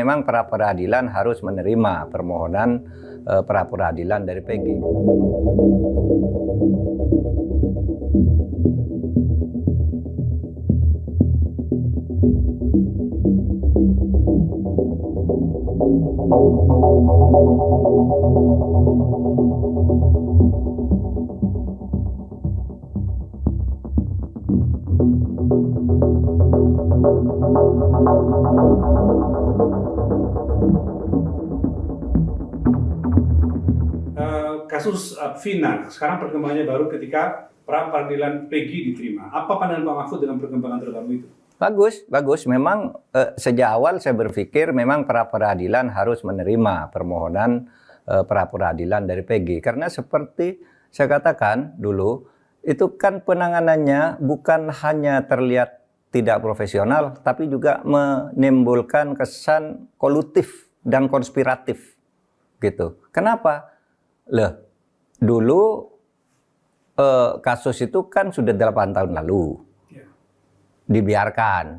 memang pra peradilan harus menerima permohonan pra peradilan dari Peggy. Kasus Vina, sekarang perkembangannya baru ketika pra peradilan Peggy diterima. Apa pandangan Pak Mahfud dengan perkembangan terbaru itu? Bagus. Memang sejak awal saya berpikir memang pra peradilan harus menerima permohonan pra peradilan dari Peggy. Karena seperti saya katakan dulu, itu kan penanganannya bukan hanya terlihat tidak profesional, tapi juga menimbulkan kesan kolutif dan konspiratif. Gitu. Kenapa? Dulu kasus itu kan sudah 8 tahun lalu dibiarkan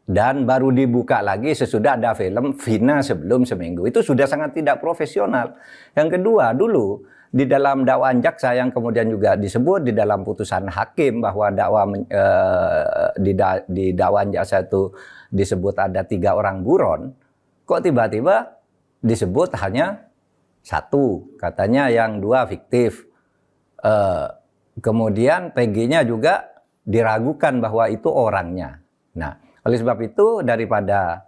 dan baru dibuka lagi sesudah ada film Vina sebelum seminggu. Itu sudah sangat tidak profesional. Yang kedua, dulu di dalam dakwaan jaksa yang kemudian juga disebut di dalam putusan hakim bahwa di dakwaan jaksa itu disebut ada 3 orang buron, kok tiba-tiba disebut hanya 1, katanya yang 2 fiktif. Kemudian Peggy-nya juga diragukan bahwa itu orangnya. Nah, oleh sebab itu daripada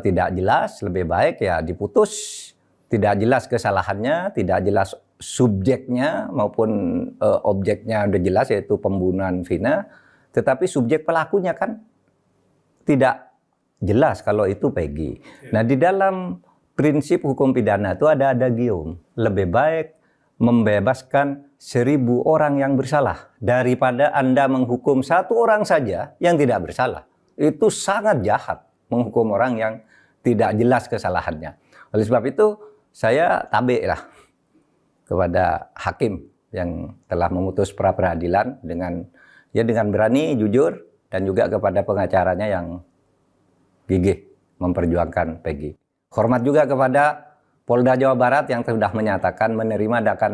tidak jelas, lebih baik ya diputus. Tidak jelas kesalahannya, tidak jelas subjeknya maupun objeknya udah jelas yaitu pembunuhan Vina. Tetapi subjek pelakunya kan tidak jelas kalau itu Peggy. Nah, di dalam prinsip hukum pidana itu ada adagium. Lebih baik membebaskan 1000 orang yang bersalah daripada Anda menghukum 1 orang saja yang tidak bersalah. Itu sangat jahat menghukum orang yang tidak jelas kesalahannya. Oleh sebab itu saya tabe lah kepada hakim yang telah memutus pra peradilan dengan berani, jujur, dan juga kepada pengacaranya yang gigih memperjuangkan Peggy. Hormat juga kepada Polda Jawa Barat yang sudah menyatakan menerima dan akan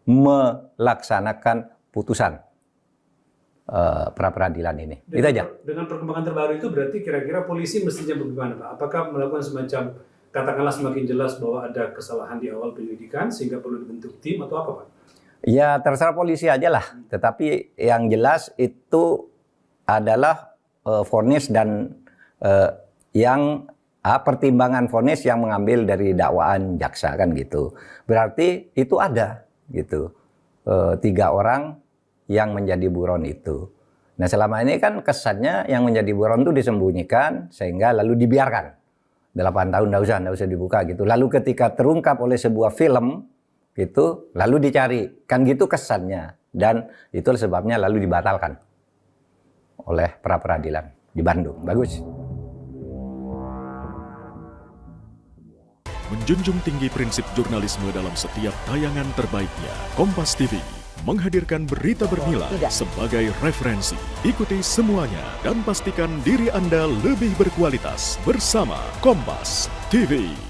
melaksanakan putusan pra peradilan ini. Itu aja. Dengan perkembangan terbaru itu berarti kira-kira polisi mestinya bagaimana, Pak? Apakah melakukan semacam, katakanlah semakin jelas bahwa ada kesalahan di awal penyelidikan sehingga perlu dibentuk tim atau apa, Pak? Ya terserah polisi aja lah. Tetapi yang jelas itu adalah vonis dan pertimbangan vonis yang mengambil dari dakwaan jaksa kan gitu. Berarti itu ada gitu 3 orang yang menjadi buron itu. Nah selama ini kan kesannya yang menjadi buron itu disembunyikan sehingga lalu dibiarkan 8 tahun nggak usah dibuka gitu. Lalu ketika terungkap oleh sebuah film gitu lalu dicari kan gitu kesannya, dan itu sebabnya lalu dibatalkan oleh pra peradilan di Bandung. Bagus. Menjunjung tinggi prinsip jurnalisme dalam setiap tayangan terbaiknya, Kompas TV menghadirkan berita bernilai sebagai referensi. Ikuti semuanya dan pastikan diri Anda lebih berkualitas bersama Kompas TV.